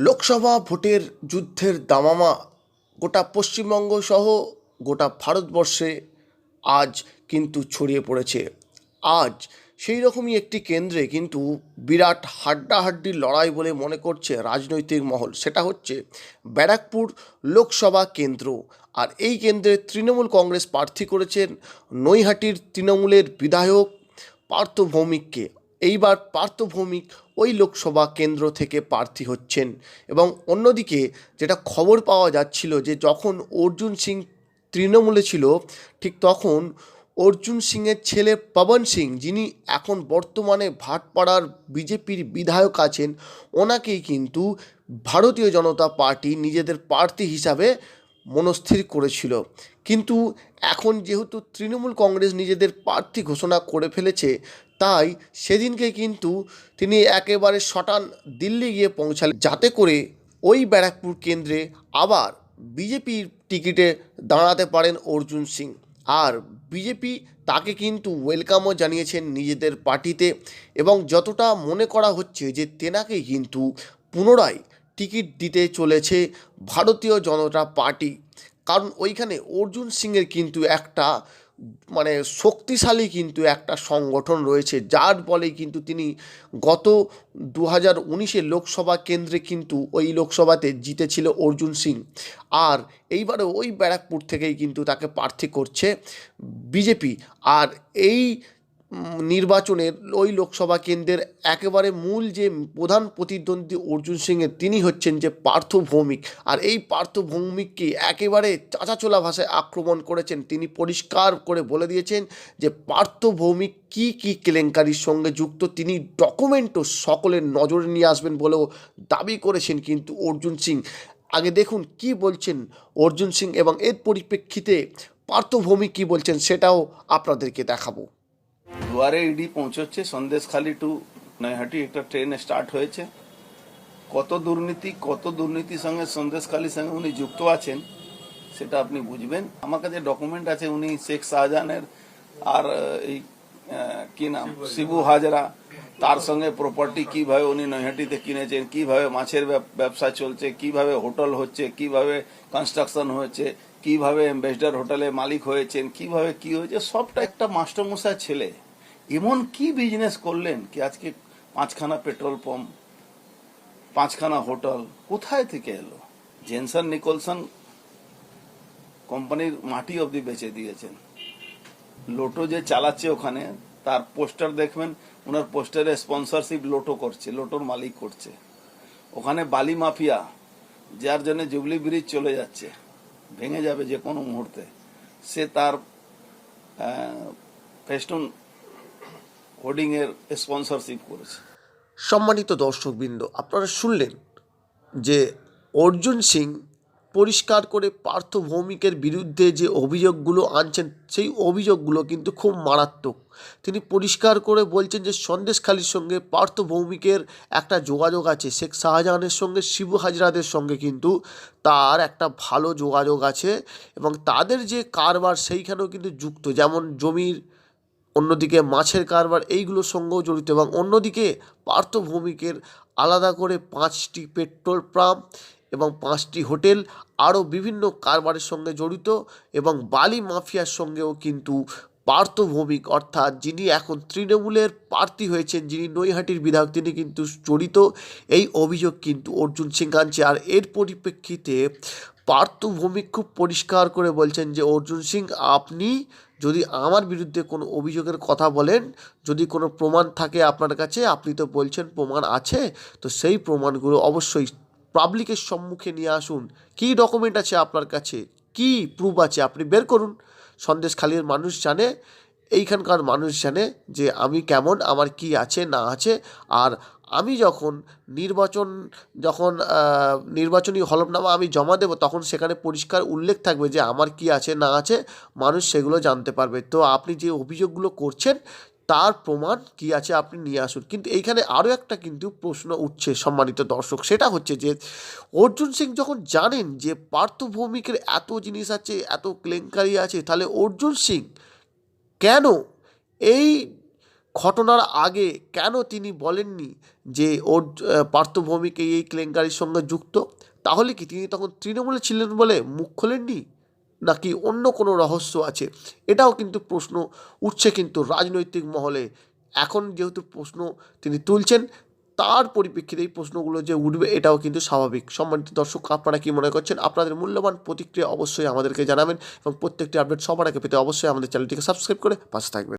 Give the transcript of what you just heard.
লোকসভা ভোটের যুদ্ধের দামামা গোটা পশ্চিমবঙ্গ সহ গোটা ভারতবর্ষে আজ কিন্তু ছড়িয়ে পড়েছে। আজ সেই রকমই একটি কেন্দ্রে কিন্তু বিরাট হাড্ডাহাড্ডি লড়াই বলে মনে করছে রাজনৈতিক মহল। সেটা হচ্ছে ব্যারাকপুর লোকসভা কেন্দ্র। আর এই কেন্দ্রে তৃণমূল কংগ্রেস প্রার্থী করেছেন নৈহাটির তৃণমূলের বিধায়ক পার্থ ভৌমিককে। এইবার পার্থ ভৌমিক ওই লোকসভা কেন্দ্র থেকে প্রার্থী হচ্ছেন। এবং অন্যদিকে যেটা খবর পাওয়া যাচ্ছিল যে যখন অর্জুন সিং তৃণমূলে ছিল, ঠিক তখন অর্জুন সিংয়ের ছেলে পবন সিং, যিনি এখন বর্তমানে ভাটপাড়ার বিজেপির বিধায়ক আছেন, ওনাকেই কিন্তু ভারতীয় জনতা পার্টি নিজেদের প্রার্থী হিসাবে মনস্থির করেছিল। কিন্তু এখন যেহেতু তৃণমূল কংগ্রেস নিজেদের প্রার্থী ঘোষণা করে ফেলেছে, তাই সেদিনকে কিন্তু তিনি একেবারে সটান দিল্লি গিয়ে পৌঁছালেন, যাতে করে ওই ব্যারাকপুর কেন্দ্রে আবার বিজেপির টিকিটে দাঁড়াতে পারেন অর্জুন সিং। আর বিজেপি তাকে কিন্তু ওয়েলকামও জানিয়েছেন নিজেদের পার্টিতে। এবং যতটা মনে করা হচ্ছে যে তেনাকে কিন্তু পুনরায় টিকিট দিতে চলেছে ভারতীয় জনতা পার্টি। কারণ ওইখানে অর্জুন সিংয়ের কিন্তু একটা শক্তিশালী কিন্তু একটা সংগঠন রয়েছে, যার বলে কিন্তু তিনি গত 2019 লোকসভা কেন্দ্রে কিন্তু ওই লোকসভাতে জিতেছিল অর্জুন সিং। আর এইবারে ওই ব্যারাকপুর থেকেই কিন্তু তাকে প্রার্থী করছে বিজেপি। আর এই নির্বাচনের ওই লোকসভা কেন্দ্রের একেবারে মূল যে প্রধান প্রতিদ্বন্দ্বী অর্জুন সিংয়ের, তিনি হচ্ছেন যে পার্থ ভৌমিক। আর এই পার্থ ভৌমিককে একেবারে চাঁচাছোলা ভাষায় আক্রমণ করেছেন। তিনি পরিষ্কার করে বলে দিয়েছেন যে পার্থ ভৌমিক কী কী কেলেঙ্কারির সঙ্গে যুক্ত, তিনি ডকুমেন্টও সকলের নজরে নিয়ে আসবেন বলেও দাবি করেছেন কিন্তু অর্জুন সিং। আগে দেখুন কি বলছেন অর্জুন সিং, এবং এর পরিপ্রেক্ষিতে পার্থ ভৌমিক কী বলছেন সেটাও আপনাদেরকে দেখাবো। দুয়ারে ইডি পৌঁছচ্ছে, সন্দেশখালী টু নৈহাটি একটা ট্রেন স্টার্ট হয়েছে। কত দুর্নীতির সঙ্গে সন্দেশখালীর সঙ্গে উনি যুক্ত আছেন সেটা আপনি বুঝবেন। আমার কাছে ডকুমেন্ট আছে, উনি শেখ শাহজাহানের আর এই কি নাম শিবু হাজরা, তার সঙ্গে প্রপার্টি কিভাবে উনি নৈহাটিতে কিনেছেন, কিভাবে মাছের ব্যবসা চলছে, কিভাবে হোটেল হচ্ছে, কিভাবে কনস্ট্রাকশন হয়েছে, কিভাবে অ্যাম্বাসেডর হোটেলে মালিক হয়েছেন, কিভাবে কি হয়েছে, সবটা একটা মাস্টারমশাই ছেলে এমন কি বিজনেস করলেন কি আজকে 5খানা পেট্রোল পাম্প, 5খানা হোটেল কোথায় থেকে এলো? জেনসন নিকলসন কোম্পানির মাটি অবধি বেচে দিয়েছেন। লোটো যে চালাচ্ছে ওখানে, তার পোস্টার দেখবেন, ওনার পোস্টারে স্পন্সরশিপ লোটো করছে, লোটোর মালিক করছে। ওখানে বালি মাফিয়া, যার জন্য জুবলি ব্রিজ চলে যাচ্ছে, ভেঙে যাবে যে কোনো মুহূর্তে, সে তার ফেস্টুন হোর্ডিং এর স্পন্সরশিপ করেছে। সম্মানিত দর্শকবৃন্দ, আপনারা শুনলেন যে অর্জুন সিং পরিষ্কার করে পার্থ ভৌমিকের বিরুদ্ধে যে অভিযোগগুলো আনছেন, সেই অভিযোগগুলো কিন্তু খুব মারাত্মক। তিনি পরিষ্কার করে বলছেন যে সন্দেশখালীর সঙ্গে পার্থ ভৌমিকের একটা যোগাযোগ আছে, শেখ শাহজাহানের সঙ্গে শিবু হাজরাদের সঙ্গে কিন্তু তার একটা ভালো যোগাযোগ আছে, এবং তাদের যে কারবার সেইখানেও কিন্তু যুক্ত, যেমন জমির, অন্যদিকে মাছের কারবার, এইগুলোর সঙ্গেও জড়িত। এবং অন্যদিকে পার্থ ভৌমিকের আলাদা করে 5টি পেট্রোল পাম্প এবং 5টি হোটেল, আরও বিভিন্ন কারবারের সঙ্গে জড়িত। এবং বালি মাফিয়ার সঙ্গেও কিন্তু পার্থ ভৌমিক, অর্থাৎ যিনি এখন তৃণমূলের প্রার্থী হয়েছেন, যিনি নৈহাটির বিধায়ক, তিনি কিন্তু জড়িত। এই অভিযোগ কিন্তু অর্জুন সিং আনছে। আর এর পরিপ্রেক্ষিতে পার্থ ভৌমিক খুব পরিষ্কার করে বলছেন যে অর্জুন সিং, আপনি যদি আমার বিরুদ্ধে কোনো অভিযোগের কথা বলেন, যদি কোনো প্রমাণ থাকে আপনার কাছে, আপনি তো বলছেন প্রমাণ আছে, তো সেই প্রমাণগুলো অবশ্যই পাবলিকের সম্মুখে নিয়ে আসুন। কী ডকুমেন্ট আছে আপনার কাছে, কী প্রুফ আছে, আপনি বের করুন। সন্দেশখালীর মানুষ জানে, এইখানকার মানুষ জানে যে আমি কেমন, আমার কি আছে না আছে। আর আমি যখন নির্বাচনী হলফনামা আমি জমা দেব, তখন সেখানে পরিষ্কার উল্লেখ থাকবে যে আমার কি আছে না আছে, মানুষ সেগুলো জানতে পারবে। তো আপনি যে অভিযোগগুলো করছেন তার প্রমাণ কি আছে আপনি নিয়ে আসুন। কিন্তু এইখানে আরও একটা কিন্তু প্রশ্ন উঠছে সম্মানিত দর্শক, সেটা হচ্ছে যে অর্জুন সিং যখন জানেন যে পার্থ ভৌমিকের এত জিনিস আছে, এত কেলেঙ্কারি আছে, তাহলে অর্জুন সিং কেন এই ঘটনার আগে কেন তিনি বলেননি যে ওর পার্থ ভৌমিক এই কেলেঙ্কারির সঙ্গে যুক্ত? তাহলে কি তিনি তখন তৃণমূলে ছিলেন বলে মুখ খোলেননি, নাকি অন্য কোনো রহস্য আছে? এটাও কিন্তু প্রশ্ন উঠছে কিন্তু রাজনৈতিক মহলে। এখন যেহেতু প্রশ্ন তিনি তুলছেন, তার পরিপ্রেক্ষিতে এই প্রশ্নগুলো যে উঠবে এটাও কিন্তু স্বাভাবিক। সম্মানিত দর্শক, আপনারা কি মনে করছেন? আপনাদের মূল্যবান প্রতিক্রিয়া অবশ্যই আমাদেরকে জানাবেন এবং প্রত্যেকটি আপডেট সবার আগে পেতে অবশ্যই আমাদের চ্যানেলটিকে সাবস্ক্রাইব করে পাশে থাকবেন।